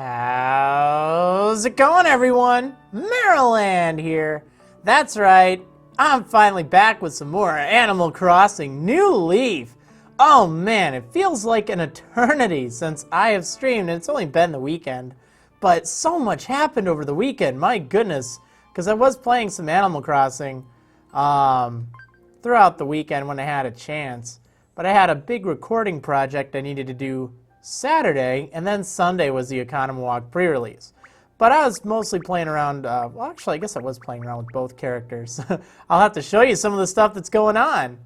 How's it going, everyone? Marriland here. That's right, I'm finally back with some more Animal Crossing New Leaf. Oh man, it feels like an eternity since I have streamed, and it's only been the weekend. But so much happened over the weekend, my goodness, because I was playing some Animal Crossing throughout the weekend when I had a chance. But I had a big recording project I needed to do Saturday, and then Sunday was the Economy Walk pre-release. But I was mostly playing around, well actually I guess I was playing around with both characters. I'll have to show you some of the stuff that's going on.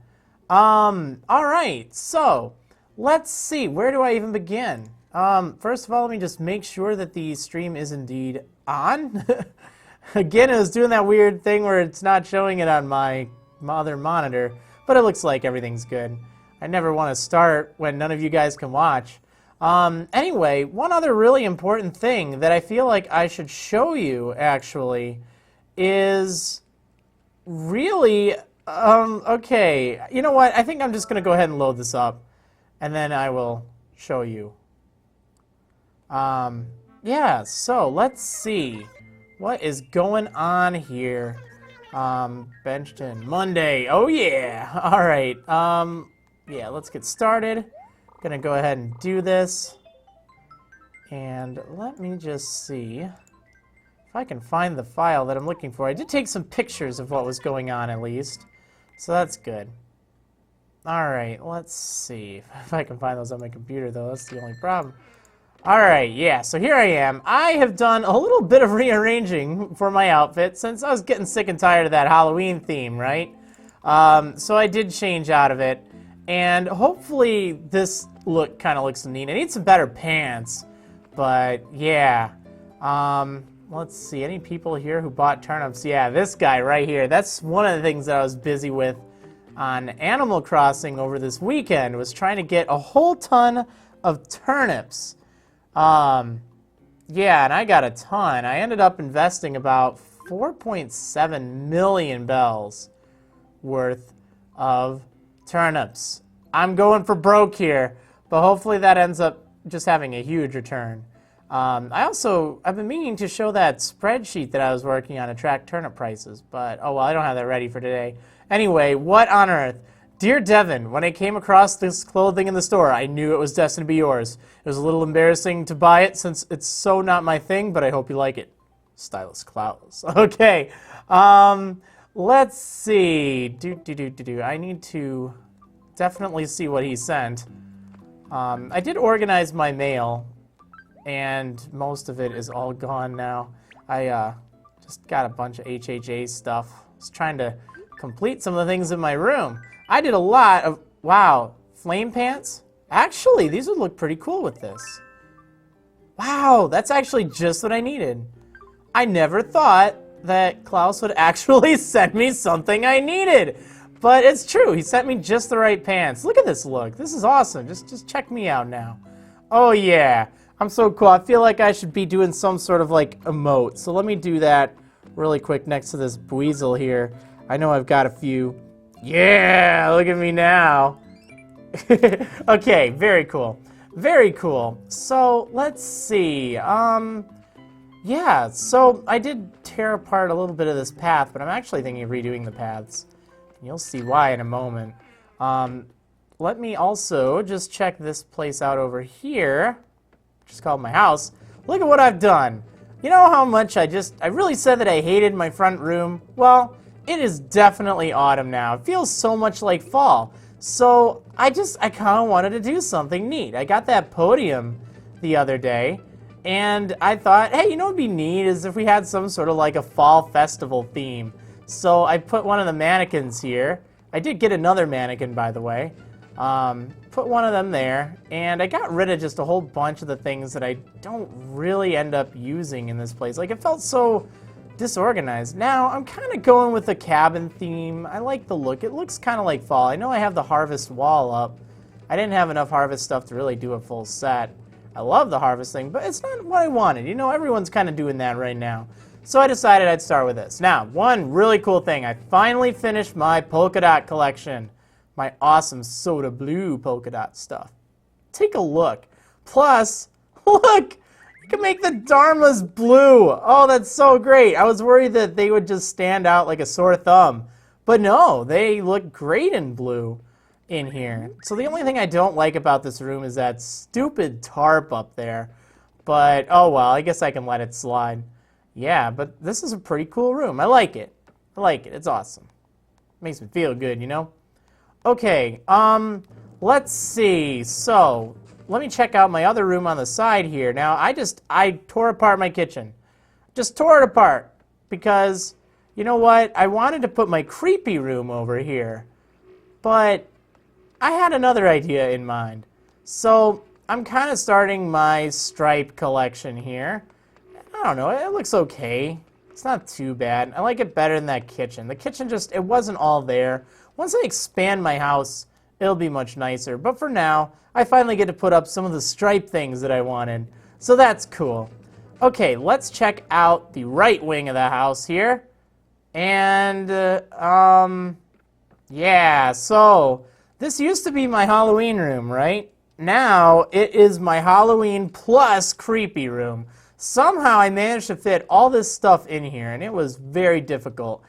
Alright, so, let's see, where do I even begin? First of all, let me just make sure that the stream is indeed on. Again, it was doing that weird thing where it's not showing it on my other monitor, but it looks like everything's good. I never want to start when none of you guys can watch. Anyway, one other really important thing that I feel like I should show you, actually, is really, okay, you know what, I think I'm just going to go ahead and load this up, and then I will show you. Yeah, so, let's see, what is going on here? Benchton, Monday, oh yeah, alright, yeah, let's get started. Gonna go ahead and do this, and let me just see if I can find the file that I'm looking for. I did take some pictures of what was going on at least, so that's good. Alright, let's see if I can find those on my computer though, that's the only problem. Alright, yeah, so here I am. I have done a little bit of rearranging for my outfit since I was getting sick and tired of that Halloween theme, right? So I did change out of it. And hopefully this look kind of looks neat. I need some better pants, but yeah. Let's see, any people here who bought turnips? Yeah, this guy right here. That's one of the things that I was busy with on Animal Crossing over this weekend, was trying to get a whole ton of turnips. Yeah, and I got a ton. I ended up investing about 4.7 million bells worth of turnips. I'm going for broke here, but hopefully that ends up just having a huge return. I've been meaning to show that spreadsheet that I was working on to track turnip prices, but oh well, I don't have that ready for today. Anyway, what on earth? Dear Devin, when I came across this clothing in the store, I knew it was destined to be yours. It was a little embarrassing to buy it since it's so not my thing, but I hope you like it. Stylus Klaus. Okay. Let's see. I need to definitely see what he sent. I did organize my mail, and most of it is all gone now. I just got a bunch of HHA stuff. I was trying to complete some of the things in my room. I did a lot of, wow, flame pants? Actually, these would look pretty cool with this. Wow, that's actually just what I needed. I never thought that Klaus would actually send me something I needed. But it's true, he sent me just the right pants. Look at this look, this is awesome. Just check me out now. Oh yeah, I'm so cool. I feel like I should be doing some sort of like emote. So let me do that really quick next to this Buizel here. I know I've got a few. Yeah, look at me now. Okay, very cool. Very cool. So let's see. Yeah, so I did tear apart a little bit of this path, but I'm actually thinking of redoing the paths. You'll see why in a moment. Let me also just check this place out over here, which is called my house. Look at what I've done. You know how much I really said that I hated my front room? Well, it is definitely autumn now. It feels so much like fall. So I kind of wanted to do something neat. I got that podium the other day, and I thought, hey, you know what would be neat is if we had some sort of like a fall festival theme. So I put one of the mannequins here. I did get another mannequin, by the way. Put one of them there, and I got rid of just a whole bunch of the things that I don't really end up using in this place. Like, it felt so disorganized. Now, I'm kind of going with the cabin theme. I like the look. It looks kind of like fall. I know I have the harvest wall up. I didn't have enough harvest stuff to really do a full set. I love the harvest thing, but it's not what I wanted. You know, everyone's kind of doing that right now. So I decided I'd start with this. Now, one really cool thing. I finally finished my polka dot collection. My awesome soda blue polka dot stuff. Take a look. Plus, look! I can make the Dharmas blue. Oh, that's so great. I was worried that they would just stand out like a sore thumb. But no, they look great in blue in here. So the only thing I don't like about this room is that stupid tarp up there. But, oh well, I guess I can let it slide. Yeah, but this is a pretty cool room. I like it. I like it. It's awesome. Makes me feel good, you know? Okay, let's see. So, let me check out my other room on the side here. Now, I tore apart my kitchen. Just tore it apart because, you know what? I wanted to put my creepy room over here, but I had another idea in mind. So, I'm kind of starting my stripe collection here. I don't know, it looks okay. It's not too bad. I like it better than that kitchen. The kitchen it wasn't all there. Once I expand my house, it'll be much nicer. But for now, I finally get to put up some of the stripe things that I wanted. So that's cool. Okay, let's check out the right wing of the house here. And, yeah, so this used to be my Halloween room, right? Now it is my Halloween plus creepy room. Somehow I managed to fit all this stuff in here, and it was very difficult.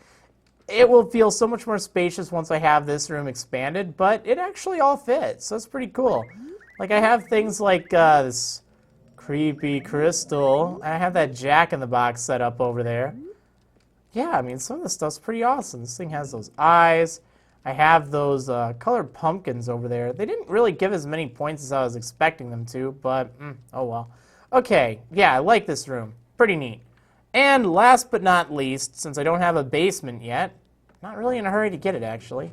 It will feel so much more spacious once I have this room expanded, but it actually all fits, so that's pretty cool. Like, I have things like this creepy crystal. I have that Jack-in-the-Box set up over there. Yeah, I mean, some of this stuff's pretty awesome. This thing has those eyes. I have those colored pumpkins over there. They didn't really give as many points as I was expecting them to, but oh well. Okay, yeah, I like this room. Pretty neat. And last but not least, since I don't have a basement yet, not really in a hurry to get it actually,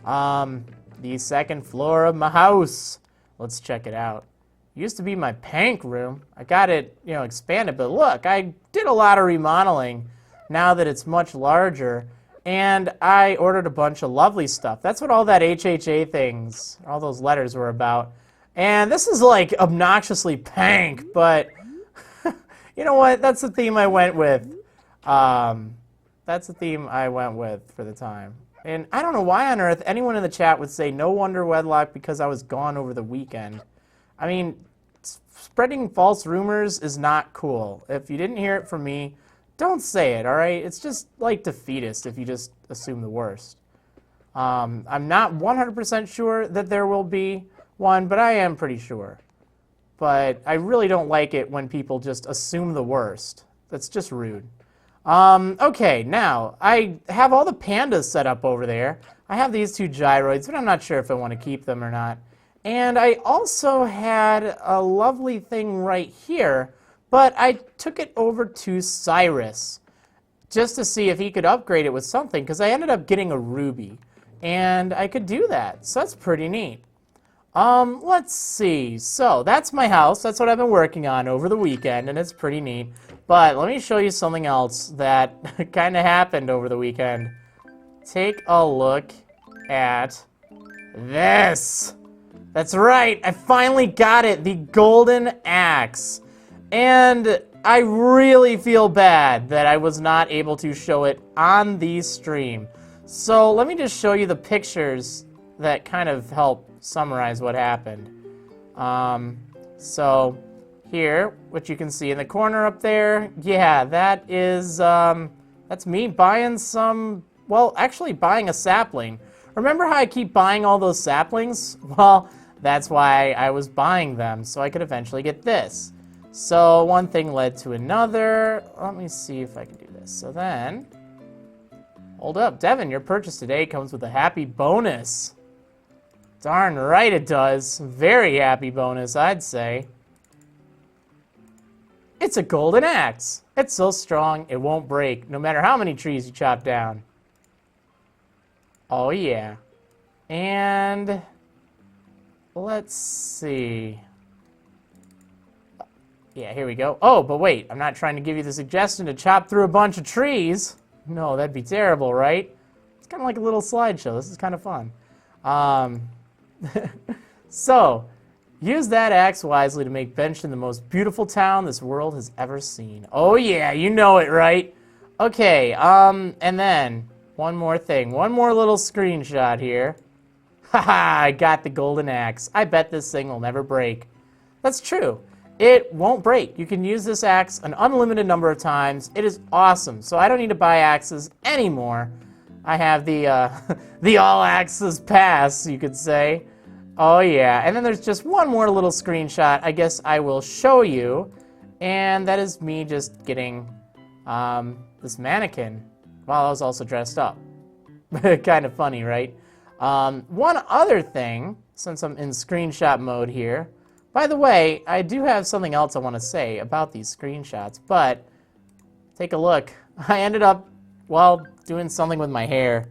the second floor of my house. Let's check it out. Used to be my pank room. I got it, expanded, but look, I did a lot of remodeling now that it's much larger. And I ordered a bunch of lovely stuff. That's what all that HHA things, all those letters were about. And this is like obnoxiously pank, but you know what? That's the theme I went with. That's the theme I went with for the time. And I don't know why on earth anyone in the chat would say no wonder wedlock because I was gone over the weekend. I mean, spreading false rumors is not cool. If you didn't hear it from me, don't say it, all right? It's just like defeatist if you just assume the worst. I'm not 100% sure that there will be one, but I am pretty sure. But I really don't like it when people just assume the worst. That's just rude. Okay, now, I have all the pandas set up over there. I have these two gyroids, but I'm not sure if I want to keep them or not. And I also had a lovely thing right here, but I took it over to Cyrus just to see if he could upgrade it with something, because I ended up getting a ruby, and I could do that, so that's pretty neat. Let's see. So that's my house. That's what I've been working on over the weekend, and it's pretty neat. But let me show you something else that kind of happened over the weekend. Take a look at this. That's right. I finally got it. The golden axe. And I really feel bad that I was not able to show it on the stream. So let me just show you the pictures that kind of help summarize what happened. So here, what you can see in the corner up there, yeah, that is, that's me buying some, well, actually buying a sapling. Remember how I keep buying all those saplings? Well, that's why I was buying them, so I could eventually get this. So one thing led to another. Let me see if I can do this. So then, hold up, Devin, your purchase today comes with a happy bonus. Darn right it does. Very happy bonus, I'd say. It's a golden axe. It's so strong it won't break, no matter how many trees you chop down. Oh yeah. And let's see. Yeah, here we go. Oh, but wait, I'm not trying to give you the suggestion to chop through a bunch of trees. No, that'd be terrible, right? It's kind of like a little slideshow. This is kind of fun. So, use that axe wisely to make Benchton the most beautiful town this world has ever seen. Oh yeah, you know it, right? Okay, and then, one more thing. One more little screenshot here. Haha, I got the golden axe. I bet this thing will never break. That's true. it won't break. You can use this axe an unlimited number of times. It is awesome. So I don't need to buy axes anymore. I have the the all axes pass, you could say. Oh yeah, and then there's just one more little screenshot I guess I will show you, and that is me just getting this mannequin while I was also dressed up. Kind of funny, right? One other thing, since I'm in screenshot mode here, by the way, I do have something else I want to say about these screenshots, but take a look. I ended up, well, doing something with my hair.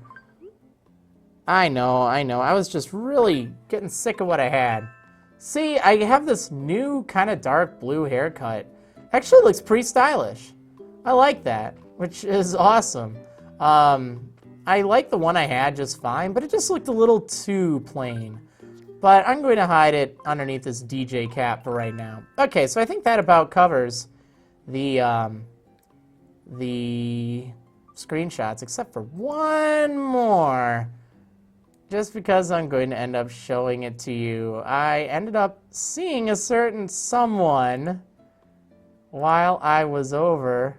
I know. I was just really getting sick of what I had. See, I have this new kind of dark blue haircut. Actually looks pretty stylish. I like that, which is awesome. I like the one I had just fine, but it just looked a little too plain. But I'm going to hide it underneath this DJ cap for right now. Okay, so I think that about covers the screenshots, except for one more. Just because I'm going to end up showing it to you. I ended up seeing a certain someone while I was over,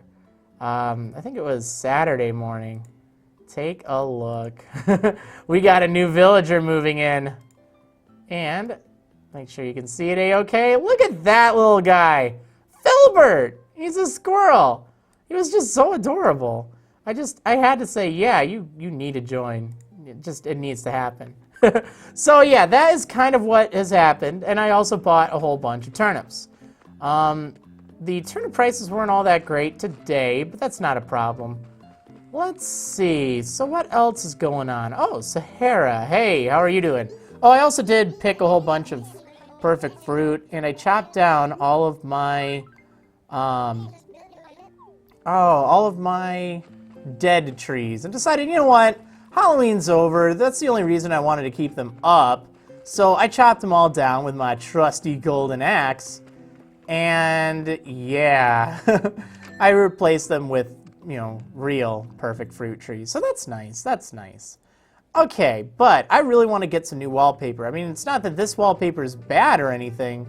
I think it was Saturday morning. Take a look. We got a new villager moving in. And make sure you can see it A-okay. Look at that little guy. Filbert! He's a squirrel. He was just so adorable. I had to say, yeah, you need to join. It needs to happen. So yeah, that is kind of what has happened. And I also bought a whole bunch of turnips. The turnip prices weren't all that great today, but that's not a problem. Let's see. So what else is going on? Oh, Sahara. Hey, how are you doing? Oh, I also did pick a whole bunch of perfect fruit, and I chopped down all of my, all of my dead trees, and decided, you know what? Halloween's over. That's the only reason I wanted to keep them up. So I chopped them all down with my trusty golden axe, and yeah, I replaced them with, you know, real perfect fruit trees. So that's nice. That's nice. Okay, but I really want to get some new wallpaper. I mean, it's not that this wallpaper is bad or anything,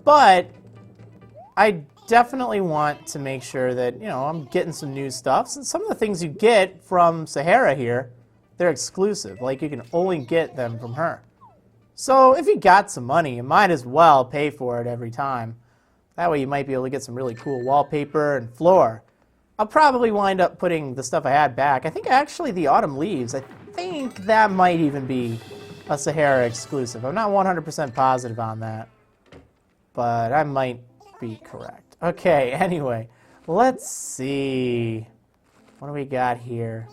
but I definitely want to make sure that, you know, I'm getting some new stuff. And some of the things you get from Sahara here, they're exclusive. Like, you can only get them from her. So if you got some money, you might as well pay for it every time. That way you might be able to get some really cool wallpaper and floor. I'll probably wind up putting the stuff I had back. I think actually the autumn leaves, I think that might even be a Sahara exclusive. I'm not 100% positive on that, but I might be correct. Okay, anyway, let's see. What do we got here?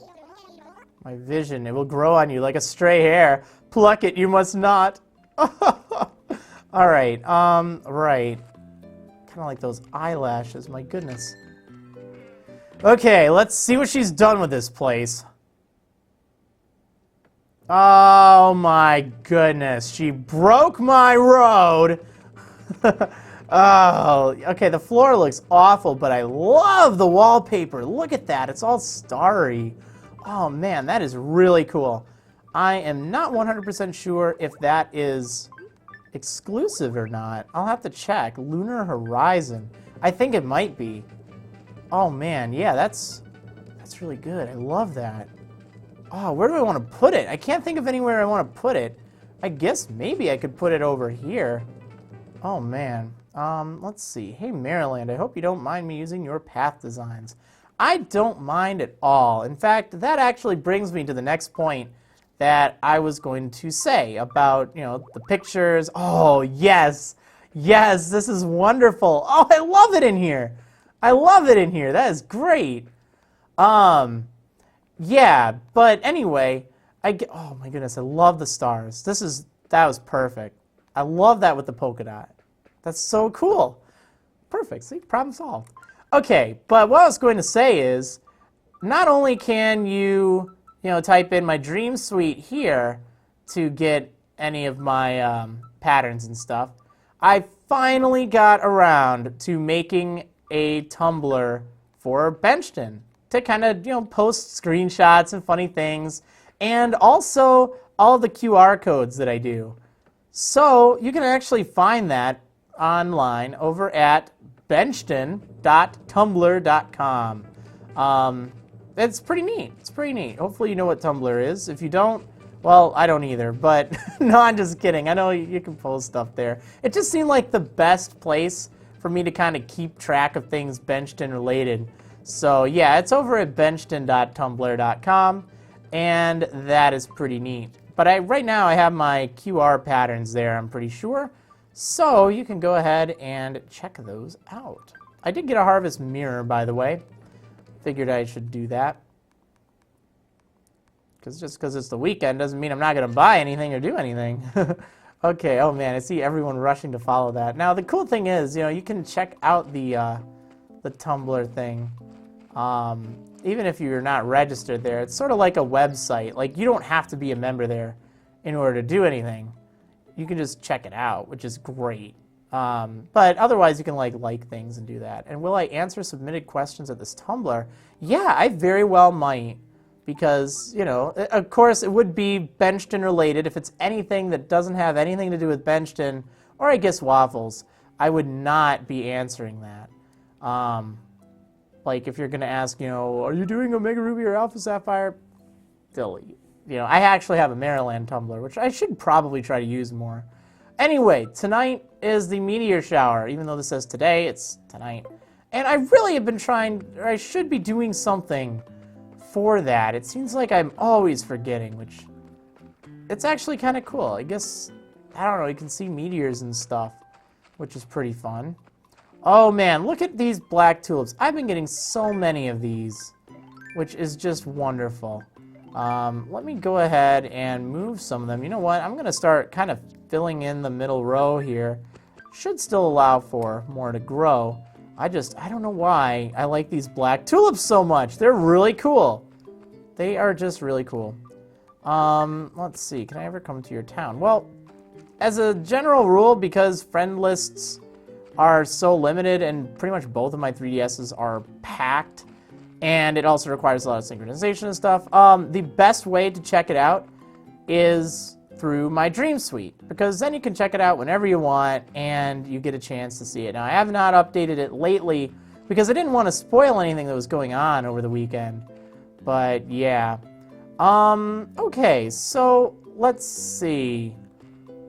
My vision, it will grow on you like a stray hair. Pluck it, you must not. All right, right. Kind of like those eyelashes, my goodness. Okay, let's see what she's done with this place. Oh my goodness, she broke my road. Oh, okay, the floor looks awful, but I love the wallpaper. Look at that, it's all starry. Oh man, that is really cool. I am not 100% sure if that is exclusive or not. I'll have to check. Lunar Horizon. I think it might be. Oh man, yeah, that's really good. I love that. Oh, where do I want to put it? I can't think of anywhere I want to put it. I guess maybe I could put it over here. Oh man. Let's see. Hey Maryland, I hope you don't mind me using your path designs. I don't mind at all. In fact, that actually brings me to the next point that I was going to say about, you know, the pictures. Oh, yes. Yes, this is wonderful. Oh, I love it in here. I love it in here. That is great. Yeah, but anyway, oh my goodness, I love the stars. That was perfect. I love that with the polka dot. That's so cool. Perfect. See, problem solved. Okay, but what I was going to say is, not only can you, type in my dream suite here to get any of my patterns and stuff, I finally got around to making a Tumblr for Benchton to kind of, post screenshots and funny things, and also all the QR codes that I do. So you can actually find that online over at benchton.tumblr.com. It's pretty neat. It's pretty neat. Hopefully you know what Tumblr is. If you don't, well, I don't either, but no, I'm just kidding. I know you can post stuff there. It just seemed like the best place for me to kind of keep track of things Benchton related. So yeah, it's over at benchton.tumblr.com, and that is pretty neat. But right now I have my QR patterns there, I'm pretty sure. So you can go ahead and check those out. I did get a harvest mirror, by the way. Figured I should do that. Just because it's the weekend doesn't mean I'm not going to buy anything or do anything. Okay, oh man, I see everyone rushing to follow that. Now the cool thing is, you know, you can check out the Tumblr thing. Even if you're not registered there, it's sort of like a website. Like, you don't have to be a member there in order to do anything. You can just check it out, which is great. But otherwise, you can like things and do that. And will I answer submitted questions at this Tumblr? Yeah, I very well might. Because, you know, of course, it would be Benchton related. If it's anything that doesn't have anything to do with Benchton, or I guess waffles, I would not be answering that. Like, if you're going to ask, you know, are you doing Omega Ruby or Alpha Sapphire? Delete. You know, I actually have a Marriland Tumblr, which I should probably try to use more. Anyway, tonight is the meteor shower. Even though this says today, it's tonight. And I really have been trying, or I should be doing something for that. It seems like I'm always forgetting, which it's actually kind of cool. I guess, I don't know, you can see meteors and stuff, which is pretty fun. Oh man, look at these black tulips. I've been getting so many of these, which is just wonderful. Let me go ahead and move some of them. You know what? I'm going to start kind of filling in the middle row here. Should still allow for more to grow. I don't know why I like these black tulips so much. They're really cool. They are just really cool. Let's see. Can I ever come to your town? Well, as a general rule, because friend lists are so limited and pretty much both of my 3DSs are packed, and it also requires a lot of synchronization and stuff, the best way to check it out is through my Dream Suite, because then you can check it out whenever you want and you get a chance to see it. Now, I have not updated it lately because I didn't want to spoil anything that was going on over the weekend, but yeah. Okay, so let's see.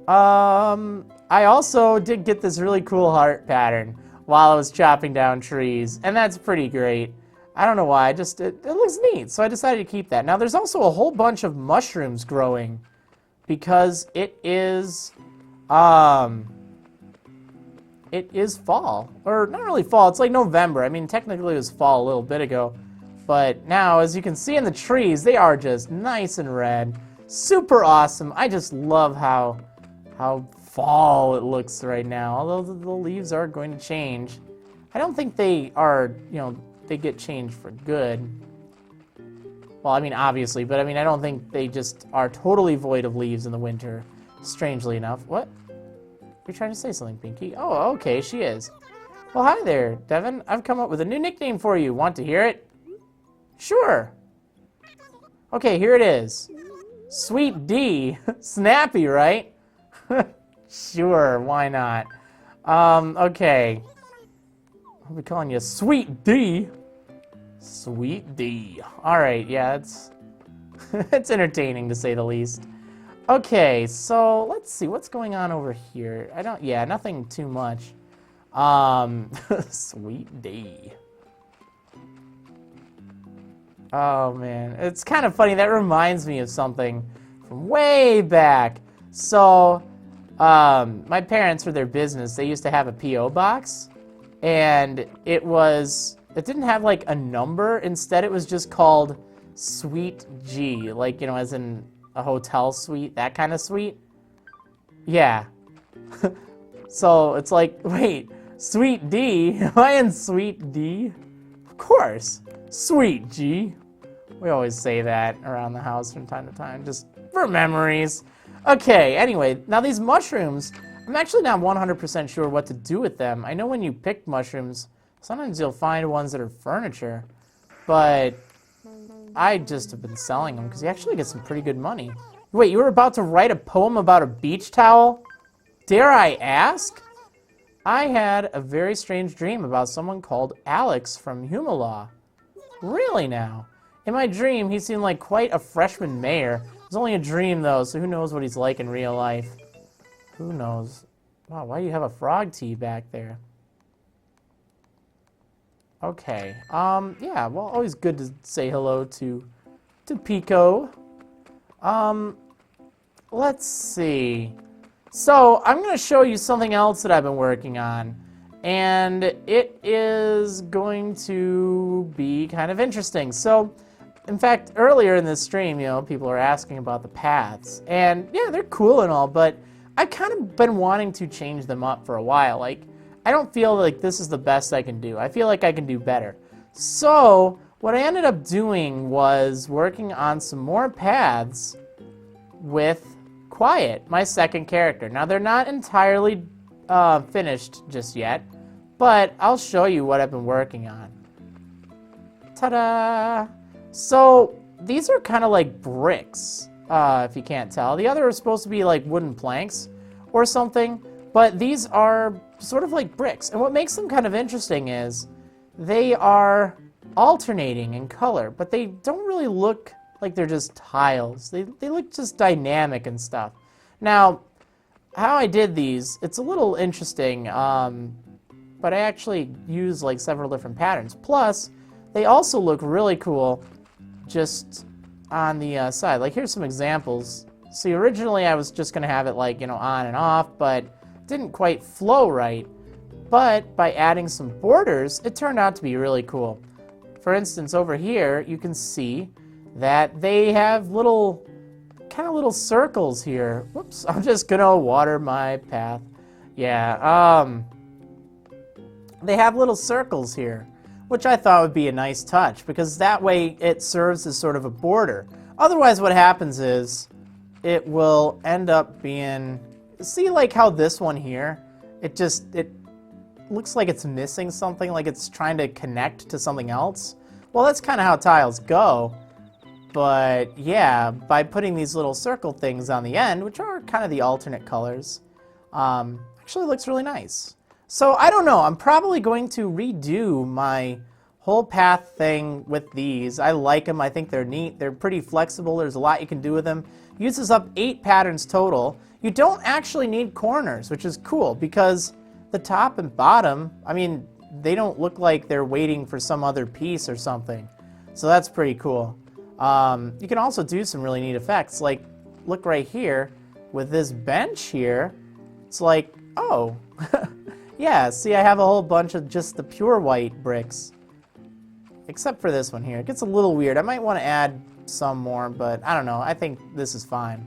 I also did get this really cool heart pattern while I was chopping down trees, and that's pretty great. I don't know why, it looks neat, so I decided to keep that. Now, there's also a whole bunch of mushrooms growing, because it is fall. Or not really fall, it's like November. I mean, technically it was fall a little bit ago. But now, as you can see in the trees, they are just nice and red. Super awesome. I just love how fall it looks right now. Although the leaves are going to change. I don't think they are, you know, they get changed for good. Well, I mean, obviously, but I mean, I don't think they just are totally void of leaves in the winter, strangely enough. What? Are you trying to say something, Pinky? Oh, okay, she is. Well, hi there, Devin. I've come up with a new nickname for you. Want to hear it? Sure. Okay, here it is. Sweet D. Snappy, right? Sure, why not? Okay. I'll be calling you Sweet D. Sweet D. Alright, yeah, it's it's entertaining to say the least. Okay, so let's see what's going on over here. Yeah, nothing too much. Sweet D. Oh man, it's kind of funny. That reminds me of something from way back. So, my parents, for their business, they used to have a P.O. box, and it didn't have like a number. Instead, it was just called Suite G, like, you know, as in a hotel suite, that kind of suite. Yeah. So it's like, wait, Suite D? Am I in Suite D? Of course. Sweet G. We always say that around the house from time to time, just for memories. Okay, anyway, now these mushrooms, I'm actually not 100% sure what to do with them. I know when you pick mushrooms, sometimes you'll find ones that are furniture, but I just have been selling them because you actually get some pretty good money. Wait, you were about to write a poem about a beach towel? Dare I ask? I had a very strange dream about someone called Alex from Humalaw. Really now? In my dream, he seemed like quite a freshman mayor. It was only a dream, though, so who knows what he's like in real life. Who knows? Wow, why do you have a frog tea back there? Okay, yeah, well, always good to say hello to Pico. Let's see. So, I'm going to show you something else that I've been working on. And it is going to be kind of interesting. So, in fact, earlier in this stream, you know, people are asking about the paths. And, yeah, they're cool and all, but I've kind of been wanting to change them up for a while. Like, I don't feel like this is the best I can do. I feel like I can do better. So, what I ended up doing was working on some more paths with Quiet, my second character. Now, they're not entirely finished just yet, but I'll show you what I've been working on. Ta-da! So, these are kind of like bricks, if you can't tell. The other are supposed to be like wooden planks or something, but these are sort of like bricks. And what makes them kind of interesting is they are alternating in color, but they don't really look like they're just tiles. They look just dynamic and stuff. Now, how I did these, it's a little interesting, but I actually use like several different patterns. Plus, they also look really cool just on the side. Like, here's some examples. See, originally I was just going to have it like, you know, on and off, but it didn't quite flow right. But by adding some borders, it turned out to be really cool. For instance, over here, you can see that they have little circles here. Whoops, I'm just gonna water my path. Yeah, they have little circles here, which I thought would be a nice touch, because that way it serves as sort of a border. Otherwise, what happens is it will end up being, see like how this one here, it looks like it's missing something, like it's trying to connect to something else. Well, that's kind of how tiles go. But yeah, by putting these little circle things on the end, which are kind of the alternate colors, actually looks really nice. So I don't know, I'm probably going to redo my whole path thing with these. I like them, I think they're neat, they're pretty flexible, there's a lot you can do with them. Uses up 8 patterns total. You don't actually need corners, which is cool, because the top and bottom, I mean, they don't look like they're waiting for some other piece or something. So that's pretty cool. You can also do some really neat effects, like look right here with this bench here. It's like, oh, yeah, see, I have a whole bunch of just the pure white bricks, except for this one here. It gets a little weird. I might want to add some more, but I don't know. I think this is fine.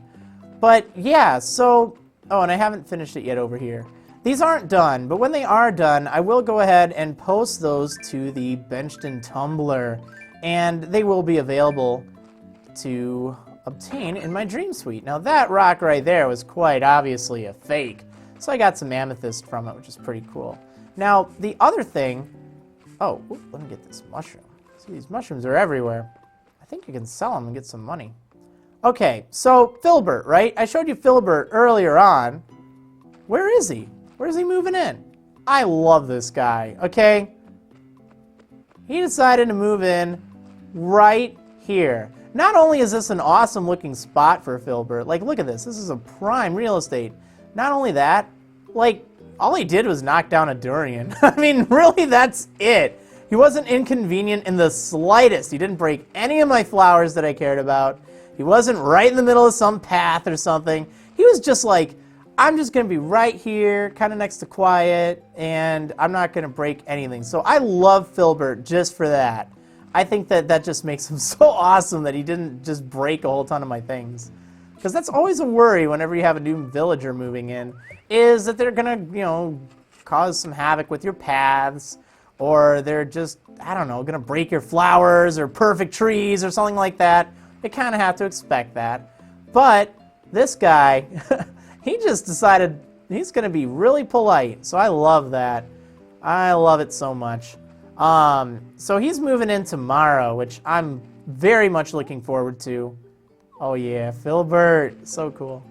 But yeah, so, oh, and I haven't finished it yet over here. These aren't done, but when they are done, I will go ahead and post those to the Benchton Tumblr, and they will be available to obtain in my Dream Suite. Now that rock right there was quite obviously a fake, so I got some amethyst from it, which is pretty cool. Now, the other thing, oh, let me get this mushroom. See, these mushrooms are everywhere. I think you can sell them and get some money. Okay, so Filbert, right? I showed you Filbert earlier on. Where is he? Where's he moving in? I love this guy, okay? He decided to move in right here. Not only is this an awesome looking spot for Filbert, like look at this, this is a prime real estate. Not only that, like all he did was knock down a durian. I mean, really, that's it. He wasn't inconvenient in the slightest. He didn't break any of my flowers that I cared about. He wasn't right in the middle of some path or something. He was just like, I'm just going to be right here, kind of next to Quiet, and I'm not going to break anything. So I love Filbert just for that. I think that just makes him so awesome that he didn't just break a whole ton of my things. Because that's always a worry whenever you have a new villager moving in, is that they're going to, you know, cause some havoc with your paths, or they're just, I don't know, going to break your flowers or perfect trees or something like that. You kind of have to expect that. But this guy, he just decided he's going to be really polite. So I love that. I love it so much. So he's moving in tomorrow, which I'm very much looking forward to. Oh yeah, Filbert, so cool.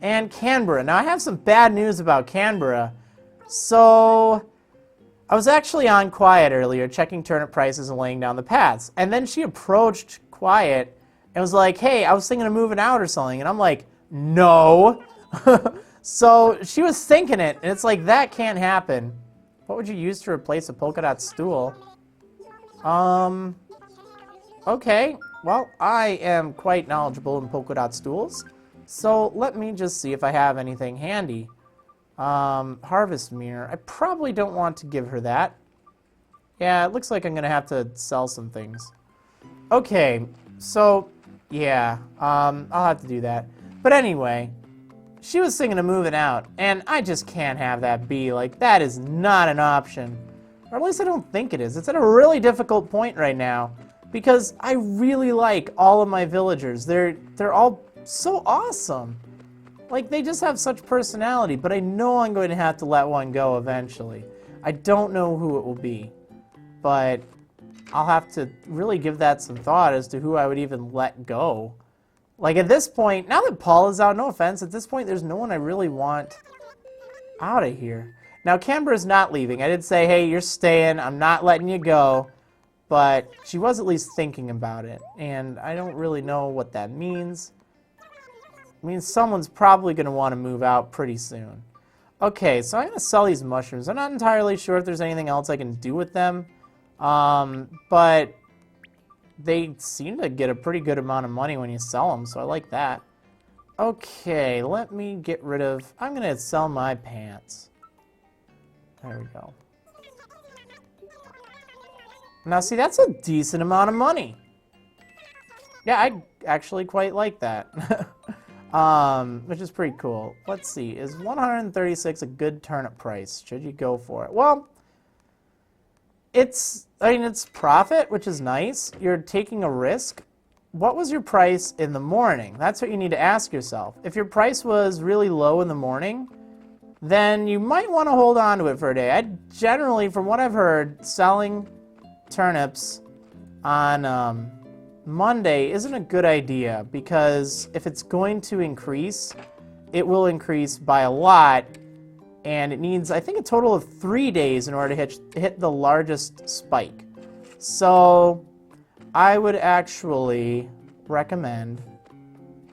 And Canberra. Now I have some bad news about Canberra. So I was actually on Quiet earlier, checking turnip prices and laying down the paths. And then she approached Quiet and was like, hey, I was thinking of moving out or something. And I'm like, no. So she was thinking it, and it's like, that can't happen. What would you use to replace a polka dot stool? Okay. Well, I am quite knowledgeable in polka dot stools. So let me just see if I have anything handy. Harvest mirror. I probably don't want to give her that. Yeah, it looks like I'm gonna have to sell some things. Okay, so, yeah, I'll have to do that. But anyway, she was thinking of moving out, and I just can't have that be. Like, that is not an option. Or at least I don't think it is. It's at a really difficult point right now, because I really like all of my villagers. They're all so awesome. Like, they just have such personality, but I know I'm going to have to let one go eventually. I don't know who it will be, but I'll have to really give that some thought as to who I would even let go. Like, at this point, now that Paul is out, no offense, at this point, there's no one I really want out of here. Now, Canberra's not leaving. I did say, hey, you're staying. I'm not letting you go. But she was at least thinking about it, and I don't really know what that means. It means someone's probably going to want to move out pretty soon. Okay, so I'm going to sell these mushrooms. I'm not entirely sure if there's anything else I can do with them. But they seem to get a pretty good amount of money when you sell them, so I like that. Okay, let me get rid of... I'm going to sell my pants. There we go. Now, see, that's a decent amount of money. Yeah, I actually quite like that. Which is pretty cool. Let's see, is 136 a good turnip price? Should you go for it? Well, it's profit, which is nice. You're taking a risk. What was your price in the morning? That's what you need to ask yourself. If your price was really low in the morning, then you might want to hold on to it for a day. I generally, from what I've heard, selling turnips on Monday isn't a good idea, because if it's going to increase, it will increase by a lot, and it needs, I think, a total of 3 days in order to hit the largest spike. So I would actually recommend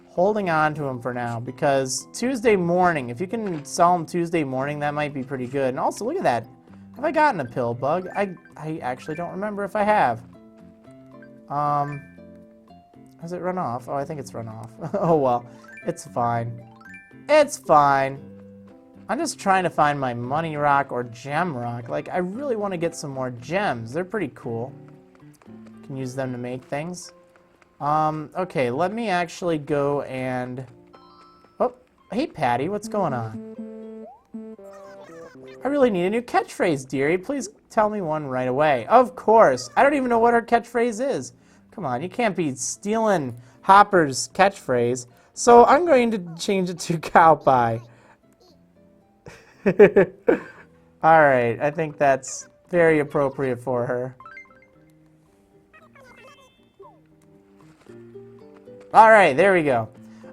holding on to them for now, because Tuesday morning, if you can sell them Tuesday morning, that might be pretty good. And also, look at that. Have I gotten a pill bug? I actually don't remember if I have. Has it run off? Oh, I think it's run off. Oh, well. It's fine. It's fine. I'm just trying to find my money rock or gem rock. Like, I really want to get some more gems. They're pretty cool. Can use them to make things. Okay, let me actually go and... Oh, hey, Patty, what's going on? I really need a new catchphrase, dearie. Please tell me one right away. Of course. I don't even know what her catchphrase is. Come on, you can't be stealing Hopper's catchphrase. So I'm going to change it to cow pie. Alright, I think that's very appropriate for her. Alright, there we go.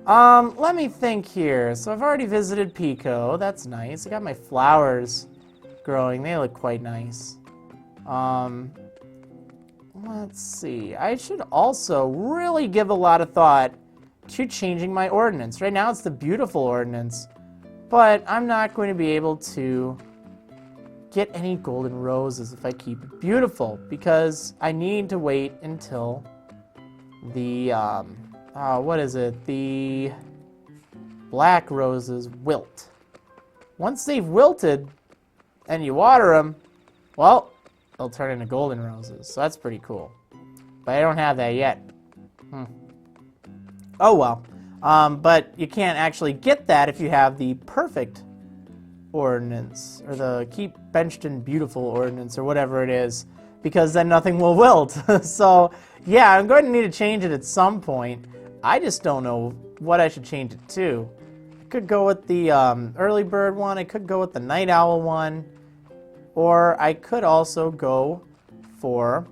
Let me think here. So I've already visited Pico. That's nice. I got my flowers growing. They look quite nice. Let's see. I should also really give a lot of thought to changing my ordinance. Right now it's the beautiful ordinance, but I'm not going to be able to get any golden roses if I keep it beautiful, because I need to wait until the, what is it? The black roses wilt. Once they've wilted and you water them, well, they'll turn into golden roses, so that's pretty cool. But I don't have that yet. Oh well. But you can't actually get that if you have the perfect ordinance, or the Keep Benchton Beautiful ordinance, or whatever it is, because then nothing will wilt. So, yeah, I'm going to need to change it at some point. I just don't know what I should change it to. I could go with the early bird one, I could go with the night owl one, or I could also go for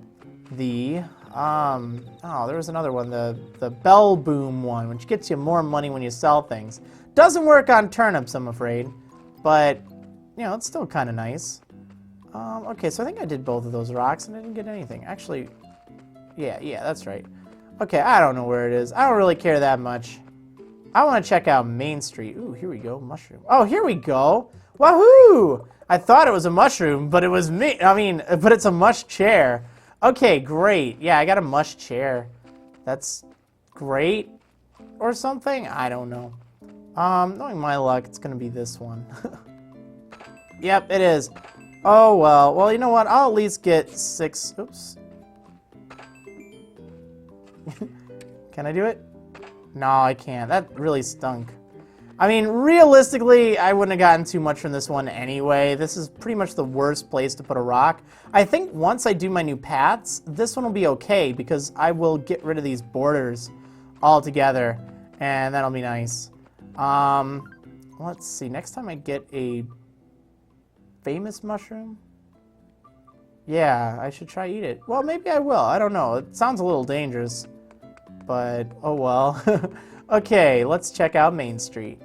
the, oh, there was another one, the bell boom one, which gets you more money when you sell things. Doesn't work on turnips, I'm afraid, but you know, it's still kind of nice. Okay, so I think I did both of those rocks and I didn't get anything. Actually, yeah, that's right. Okay, I don't know where it is. I don't really care that much. I want to check out Main Street. Ooh, here we go, mushroom. Oh, here we go. Wahoo! I thought it was a mushroom, but it was me. I mean, but it's a mush chair. Okay, great. Yeah, I got a mush chair. That's great. Or something? I don't know. Knowing my luck, it's gonna be this one. Yep, it is. Oh, well. Well, you know what? I'll at least get 6. Oops. Can I do it? No, I can't. That really stunk. I mean, realistically, I wouldn't have gotten too much from this one anyway. This is pretty much the worst place to put a rock. I think once I do my new paths, this one will be okay because I will get rid of these borders altogether, and that'll be nice. Let's see. Next time I get a famous mushroom? Yeah, I should try eat it. Well, maybe I will. I don't know. It sounds a little dangerous, but oh well. Okay, let's check out Main Street.